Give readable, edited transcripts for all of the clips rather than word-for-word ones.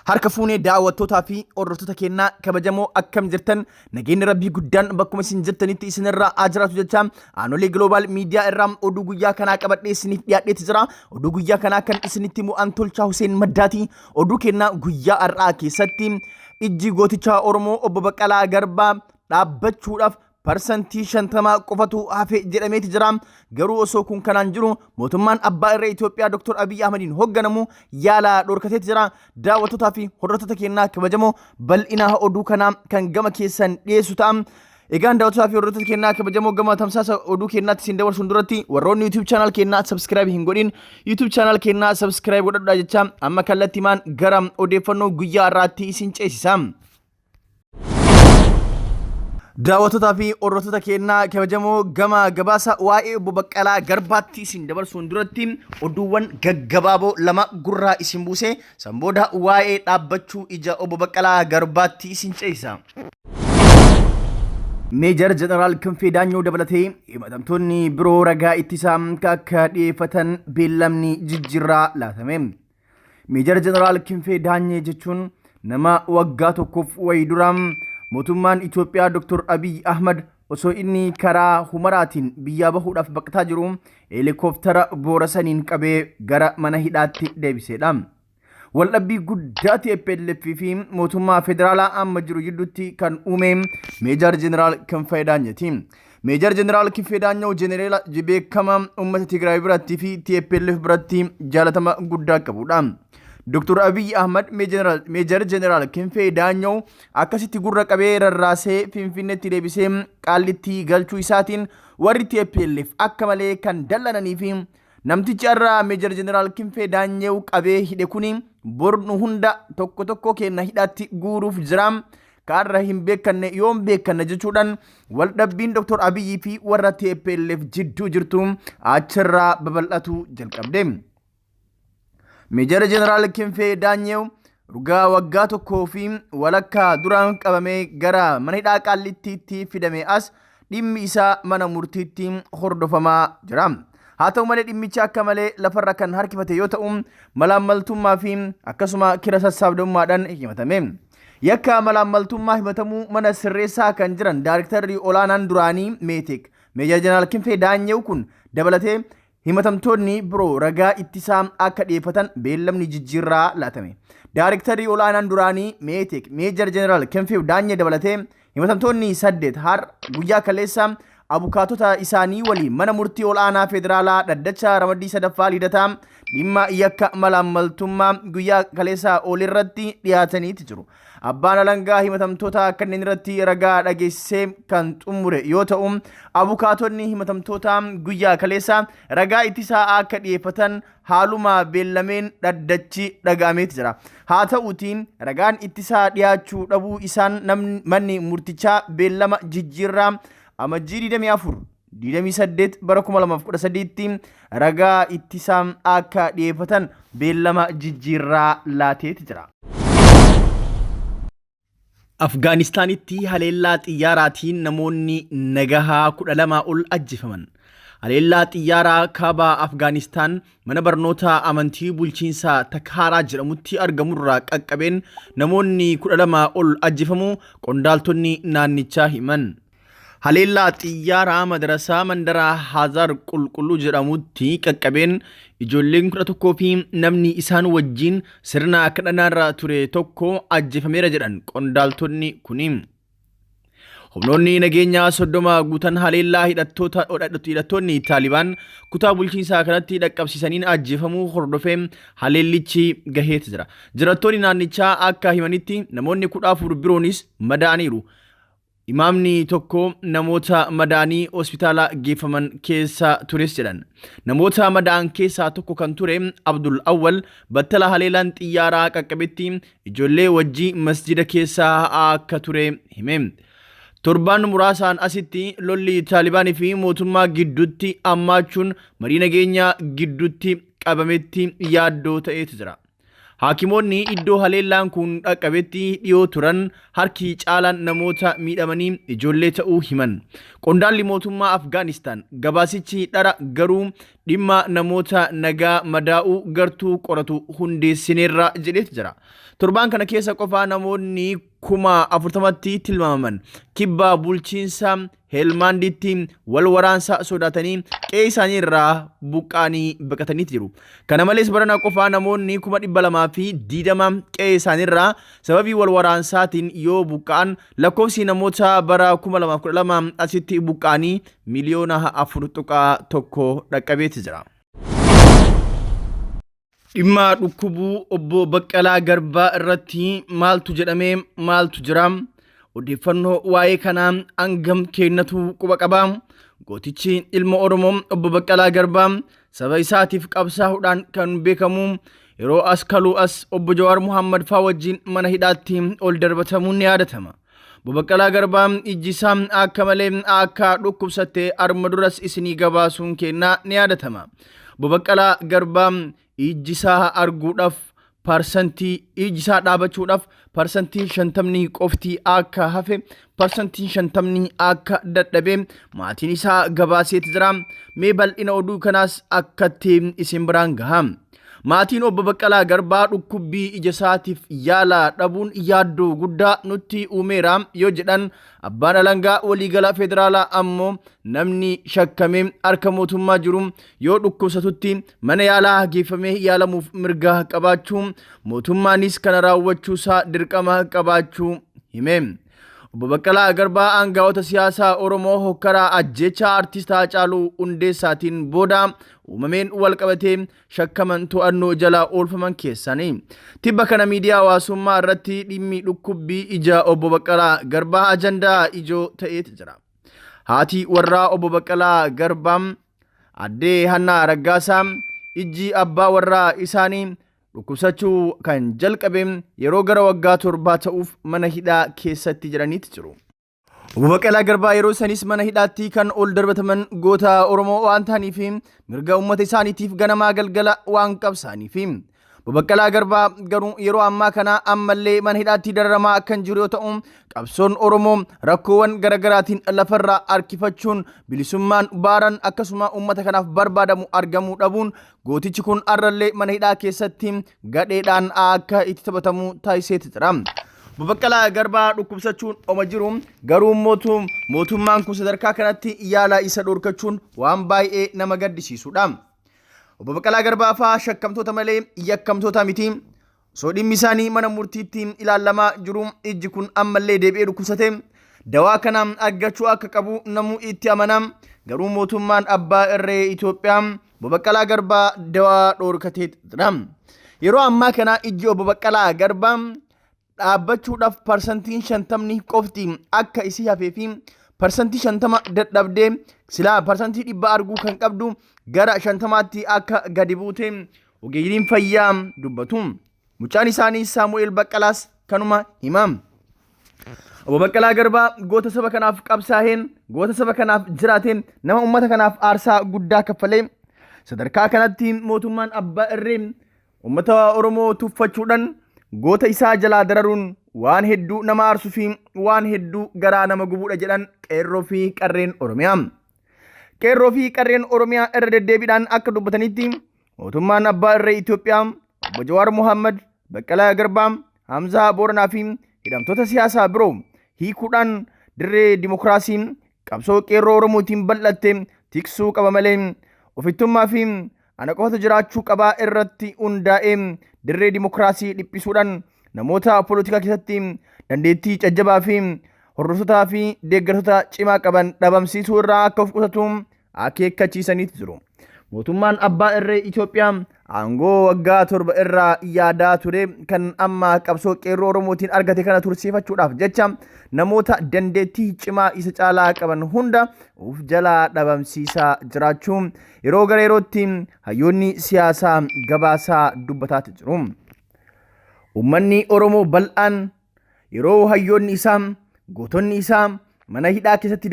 Harka fuunee daawwattootaa fi hordoftoota keenyaa kabajamoo akkam jirtan nageenyi rabbii guddaan bakkuma isin jirtanitti isinirraa jiraatu jecha aanolee global miidiyaa irraa oduu guyyaa kanaa qabadhee isiniif dhiyaadheeti jira. Oduu guyyaa kanaa kan isinitti mu'an Tolchaa Huseen Maddaati. Oduu keenyaa guyyaa har'aa keessatti ijji gootichaa Oromoo obbo Baqqalaa Garbaa dhaabbachuudhaaf parsantii 50 qofatu hafe jedhameeti jira. Garuu osoo kun kanaan jiru mootummaan abbaa irree Itoophiyaa Dr. Abiy Ahmediin hoogganamu yaala dhorkateeti jira. Daawwattootaa fi hordoftoota keenyaa kabajamoo bal'ina oduu kanaa kan gama keessan dhiyeessu ta'a. Egaan daawwattootaa fi hordoftoota keenyaa kabajamoo gama tamsaasa oduu keenyaatti isin dabarsuun duratti warroonni YouTube channel keenyaa subscribe hin godhin YouTube channel keenyaa subscribe godhadhaa jecha amma kallattiimaan gara odeeffannoo guyyaa har'aatti isin ceesisa. Daawwattootaa fi hordoftoota keenyaa kabajamoo gama gabaasa waa'ee obbo Baqqalaa Garbaatti isin dabarsuun duratti oduuwwan gaggabaaboo lama gurraa isin buuse san booda waa'ee dhaabbachuu ija obbo Baqqalaa Garbaatti isin ceesisa. Meejar Jeneraal Kinfee Daanyoo dabalatee himatamtoonni biroo ragaa ittisaa akka dhiyeeffatan beellamni jijjiirraa laatame. Meejar Jeneraal Kinfee Daanyee jechuun nama waggaa tokkoof wayii dura mootummaan Itoophiyaa Dr. Abiy Ahmed osoo inni karaa humaraatiin biyyaa bahuudhaaf baqataa jiru heelikooptara boorasaniin qabee gara mana hidhaatti deebiseedha. Waldhabbii guddaa TPLF fi mootummaa federaalaa amma jiru gidduutti kan uume Meejar Jeneraal Kinfee Daanyeeti. Meejar Jeneraal Kinfee Daanyoo jenereela beekamaa uummata Tigraay biratti fi TPLF biratti jaalatama guddaa qabudha. Dr. Abiy Ahmed Meejar Jeneraal Kinfee Daanyoo akkasitti gurra qabee rarraasee Finfinneetti deebisee Qaallitti galchuu isaatiin warri TPLF akka malee kan dallananii fi namtichi irraa Meejar Jeneraal Kinfee Daanyoo qabee hidhe kuni bornu hunda tokko tokko kenna hidhaatti guuruuf jira. Kaarra hin beekanne yoom beekanne jechuudhaan waldhabbiin Dr. Abiy fi warra TPLF jidduu jirtu achirraa babal'atu jalqabde. Meejar Jeneraal Kinfee Daanyoo rugaa waggaa tokkoo fi walakkaa duraan qabamee gara mana hidhaa Qaallittiitti fidame as dhimmi isaa mana murtiitti hordofamaa jira. Haa ta'u malee dhimmicha akka malee lafarra kan harkifate yoo ta'u malaammaltummaa fi akkasuma kira sassaabdummaadhaan himatame. Yakka malaammaltummaa himatamuu mana sirreessaa kan jiran Daayiriktarri olaanaan duraanii Meetek Meejar Jeneraal Kinfee Daanyoo kun dabalatee himatamtoonni biroo ragaa ittisaa akka dhiyeeffatan beellamni jijjiirraa laatame. Daayiriktarri olaanaan duraanii Meetek Meejar Jeneraal Kinfee Daanyoo dabalatee himatamtoonni 8 har guyyaa kaleessa abukaatota isaanii waliin mana murtii olaanaa federaalaa dhaddacha ramaddii sadaffaa lidataa dhimma yakka malaammaltummaa guyyaa kaleessa olirratti dhiyaataniiti jiru. Abbaan alangaa himatamtoota kanneen irratti ragaa dhageessee kan xumure yoo ta'u abukaatonni himatamtoota guyyaa kaleessa ragaa ittisaa akka dhiyeeffatan haaluma beellameen dhaddachi dhagahameeti jira. Haa ta'uutiin ragaan ittisaa dhiyaachuu dhabuu isaan manni murtichaa beellama jijjiirraa amajjii 28 bara 2013tti ragaa ittisaa akka dhiyeeffatan beellama jijjiirraa laateeti jira. Afgaanistaanitti haleellaa xiyyaaraatiin namoonni nagahaa 12 ol ajjeefaman. Haleellaa xiyyaaraa kaaba Afgaanistaan mana barnoota amantii bulchiinsa Takhaaraa jedhamutti argamurraa qaqqabeen namoonni 12 ol ajjeefamuu qondaaltonni naannichaa himan. Haleellaa xiyyaaraa madarasaa mandara Hazar Qulqulluu jedhamutti qaqqabeen ijoolleen 11 fi namni isaan wajjin sirna kadhannaarra ture tokko ajjeefameera jedhan qondaaltonni kuni. Humnoonni nageenyaa 30 guutan haleellaa hidhattoonni Taalibaan kutaa bulchiinsaa kanatti dhaqqabsiisaniin ajjeefamuu hordofee haleellichi gaheeti jira. Jiraattonni naannichaa akka himanitti namoonni 14 biroonis madaa'aniiru. Imaamni tokko namoota madaa'anii hospitaala geeffaman keessa tures jedhan. Namoota madaa'an keessaa tokko kan ture Abdul Awwal battala haleellaan xiyyaaraa qaqqabetti ijoollee wajjii masjida keessa akka ture hime. Torbaan muraasaan asitti lolli Taalibaanii fi mootummaa gidduutti ammaachuun marii nageenyaa gidduutti qabametti yaaddoo ta'eetu jira. Haakimoonni iddoo haleellaan kun dhaqqabetti dhiyoo turan harki caalaan namoota miidhamanii ijoollee ta'uu himan. Qondaalli mootummaa Afgaanistaan gabaasichi dhara garuu dhimma namoota nagaa madaa'uu gartuu qoratu hundeessineerra jedhetu jira. Torbaan kana keessa qofaa namoonni 40,000tti tilmaamaman kibba bulchiinsa Helmaanditti wal waraansa sodaatanii qe'ee isaanii irraa buqqaanii baqatanii jiru. Kana malees barana qofaa namoonni 220,000 qe'ee isaanii irraa sababii wal waraansaatiin yoo buqqaan lakkoofsi namoota bara 2012 asitti buqqaanii miliyoona 4.1 dhaqqabeeti jira. Dhimma dhukkubuu obbo Baqqalaa Garbaa irratti maaltu jedhamee maaltu jira? Odeeffannoo waa'ee kanaa hangam kennatu quba qaba? Gootichi ilma Oromoo obbo Baqqalaa Garbaa saba isaatiif qabsaa'uudhaan kan beekamu yeroo as kaluu as obbo Jawaar Muhammad faa wajjin mana hidhaatti ol darbatamuun ni yaadatama. Obbo Baqqalaa Garbaa ijji isaa akka malee akka dhukkubsatte arma duras isinii gabaasuun kennaa ni yaadatama. Obbo Baqqalaa Garbaa ijji isaa arguudhaaf ijji isaa dhaabachuudhaaf parsantii 50 qofti akka hafe parsantii 50 akka dadhabe maatiin isaa gabaaseeti jira. Mee bal'ina oduu kanaas akkatti isin biraan gaha. Maatiin obbo Baqqalaa Garbaa dhukkubbii ija isaatiif yaala dhabuun yaaddoo guddaa nutti uumeera yoo jedhan abbaan alangaa waliigala federaalaa ammoo namni shakkamee harka mootummaa jiru yoo dhukkubsatutti mana yaalaa geeffamee yaalamuuf mirga qabaachuu mootummaanis kana raawwachuusaa dirqama qabaachuu hime. Obbo Baqqalaa Garbaa aangawoota siyaasaa Oromoo hokkaraa ajjeechaa artistaa Haacaaluu Hundeessaatiin booda uumameen wal qabatee shakkaman to'annoo jala oolfaman keessanii. Tibba kana miidiyaa hawaasummaa irratti dhimmi dhukkubbii ija obbo Baqqalaa Garbaa ajandaa ijoo ta'eeti jira. Haati warraa obbo Baqqalaa Garbaa addee Hannaa Raggaasaa ijji abbaa warraa isaanii dhukkubsachuu kan jalqabe yeroo gara waggaa 7 ta'uuf mana hidhaa keessatti jiraniiti jiru. Obbo Baqqalaa Garbaa yeroo sanis mana hidhaatti kan ol darbataman goota Oromoo waan ta'aniif mirga uummata isaaniitiif ganamaa galgala waan qabsaaniif. Obbo Baqqalaa Garbaa garuu yeroo ammaa kana ammallee mana hidhaatti dararamaa kan jiru yoo ta'u qabsoon Oromoo rakkoowwan garaagaraatiin lafarraa harkifachuun bilisummaan baaran akkasuma uummata kanaaf barbaadamu argamuu dhabuun gootichi kun arrallee mana hidhaa keessatti gadheedhaan akka itti taphatamu taasiseeti jira. Obbo Baqqalaa Garbaa dhukkubsachuun oma jiru garuu mootummaan kun sadarkaa kanatti yaala isa dhorkachuun waan baay'ee nama gaddisiisudha. Obbo Baqqalaa Garbaa faa shakkamtoota malee yakkamtoota miti. Osoo dhimmi isaanii mana murtiitti ilaalamaa jiru ijji kun ammallee deebi'ee dhukkubsate dawaa kana argachuu akka qabu namuu itti amana. Garuu mootummaan abbaa irree Itoophiyaa Obbo Baqqalaa Garbaa dawaa dhorkatee jira. Yeroo ammaa kana ijji Obbo Baqqalaa Garbaa dhaabbachuudhaaf parsantiin 50 qofti akka isii hafee fi parsantii 50 dadhabdee silaa parsantii 100 arguu kan qabdu gara 50tti akka gadi buute ogeeyyiin fayyaa dubbatu. Mucaan isaanii Saamu'eel Baqqalaas kanuma hima. Obbo Baqqalaa Garbaa goota saba kanaaf qabsaa'een goota saba kanaaf jiraateen nama uummata kanaaf aarsaa guddaa kaffalee sadarkaa kanatti mootummaan abbaa irree uummata Oromoo tuffachuudhaan goota isaa jalaa dararuun waan hedduu nama aarsuu fi waan hedduu garaa nama gubuudha jedhan qeerroo fi qarreen Oromiyaa. Qeerroo fi qarreen Oromiyaa irra deddeebiidhaan akka dubbatanitti mootummaan abbaa irree Itoophiyaa obbo Jawaar Muhammad, Baqqalaa Garbaa, Hamzaa Booranaa fi hidhamtoota siyaasaa biroo hiikuudhaan dirree dimokiraasii qabsoo qeerroo Oromootiin bal'atte tiksuu qaba malee ofittummaa fi ana qofatu jiraachuu qabaa irratti hundaa'ee dirree dimokiraasii dhiphisuudhaan namoota poolitikaa keessatti dandeettii jajjabaa fi hordoftotaa fi deeggartoota cimaa qaban dhabamsiisuu irraa akka of qusatu akeekkachiisaniiti jiru. Mootummaan abbaa irree Itoophiyaa aangoo waggaa 7 irraa yaadaa ture kan amma qabsoo qeerroo Oromootiin argate kana tursiifachuudhaaf jecha namoota dandeettii cimaa isa caalaa qaban hunda of jalaa dhabamsiisaa jiraachuu yeroo gara yerootti hayyoonni siyaasaa gabaasaa dubbataati jiru. Uummanni Oromoo bal'aan yeroo hayyoonni isaa gootonni isaa mana hidhaa keessatti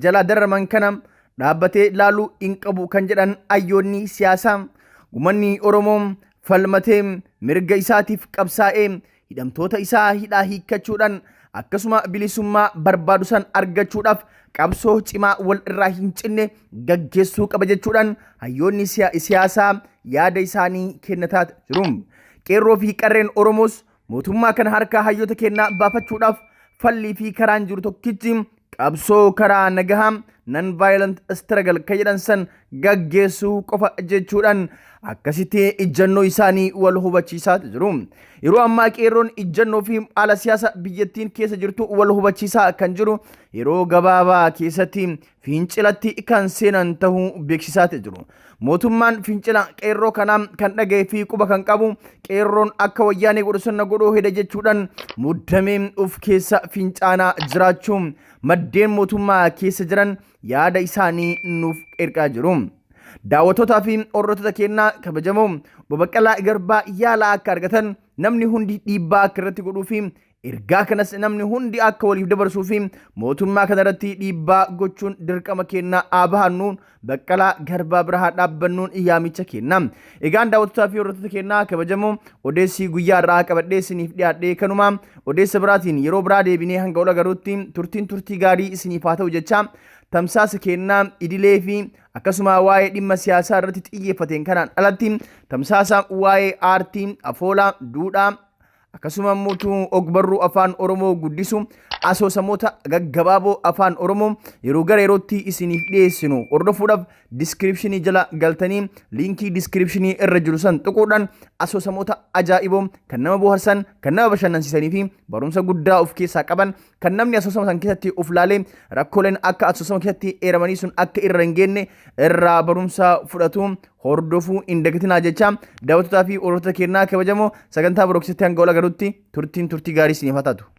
jalaa dararaman kana dhaabbatee laaluu hin qabu kan jedhan hayyoonni siyaasaa uummanni Oromoo falmatee mirga isaatiif qabsaa'ee hidhamtoota isaa hidhaa hiikkachuudhaan akkasuma bilisummaa barbaadu san argachuudhaaf qabsoo cimaa wal irraa hin cinne gaggeessuu qaba jechuudhaan hayyoonni siyaasaa yaada isaanii kennataa jiru. Qeerroo fi qarreen Oromoos mootummaa kana harkaa hayyoota kennaa baafachuudhaaf fallii fi karaan jiru tokkichi qabsoo karaa nagahaa non-violent struggle kan jedhan san gaggeessuu qofa jechuudhaan akkasitti ijjannoo isaanii wal hubachiisaa jiru. Yeroo ammaa qeerroon ijjannoo fi haala siyaasa biyyattiin keessa jirtu wal hubachiisaa kan jiru yeroo gabaabaa keessatti fincilatti kan seenan tahuu beeksisaa jiru. Mootummaan fincila qeerroo kanaa kan dhaga'ee fi quba kan qabu qeerroon akka wayyaanee godhusonna godhoo heda jechuudhaan muddamee of keessa fincaanaa jiraachuu maddeen mootummaa keessa jiran yaada isaanii nuuf ergaa jiru. Daawwattoota fi hordoftoota keenyaa kabajamoo Obbo Baqqalaa Garbaa yaala akka argatan namni hundi dhiibbaa akka irratti godhuu fi ergaa kanas namni hundi akka waliif dabarsuu fi mootummaa kana irratti dhiibbaa gochuun dirqama kennaa abahannuun Baqqalaa Garbaa bira dhaabbannuun yaamicha kenna. Egaan daawwattootaa fi hordoftoota keenyaa kabajamoo odeessi guyyaa irraa qabadhee isiniif dhiyaadhee kanuma odeessa biraatiin yeroo biraa deebinee hanga ol agaruutti turtii gaarii isiniif haa ta'u jecha tamsaasa kennaa idilee fi akkasuma waa'ee dhimma siyaasaa irratti xiyyeeffateen kanaan alatti tamsaasa waa'ee aartii, afoolaa, duudhaa akkasuma immoo ogbarruu afaan Oromoo guddisu asoosamoota gaggabaaboo afaan Oromoo yeroo gara yerootti isiniif dhiyeessinu hordofuudhaaf diskiripshinii jala galtanii liinkii diskiripshinii irra jiru san tuquudhaan asoosamoota ajaa'iboo kan nama bohaarsan kan nama bashannansiisanii fi barumsa guddaa of keessaa qaban kan namni asoosama san keessatti of laalee rakkooleen akka asoosama keessatti eeramanii sun akka irra hin geenye irraa barumsa fudhatu hordofuu hin dagatinaa jecha daawwattootaa fi hordoftoota keenyaa kabajamoo sagantaa biroo keessatti hanga ol agaruutti turtii gaarii isiniif haa taatu.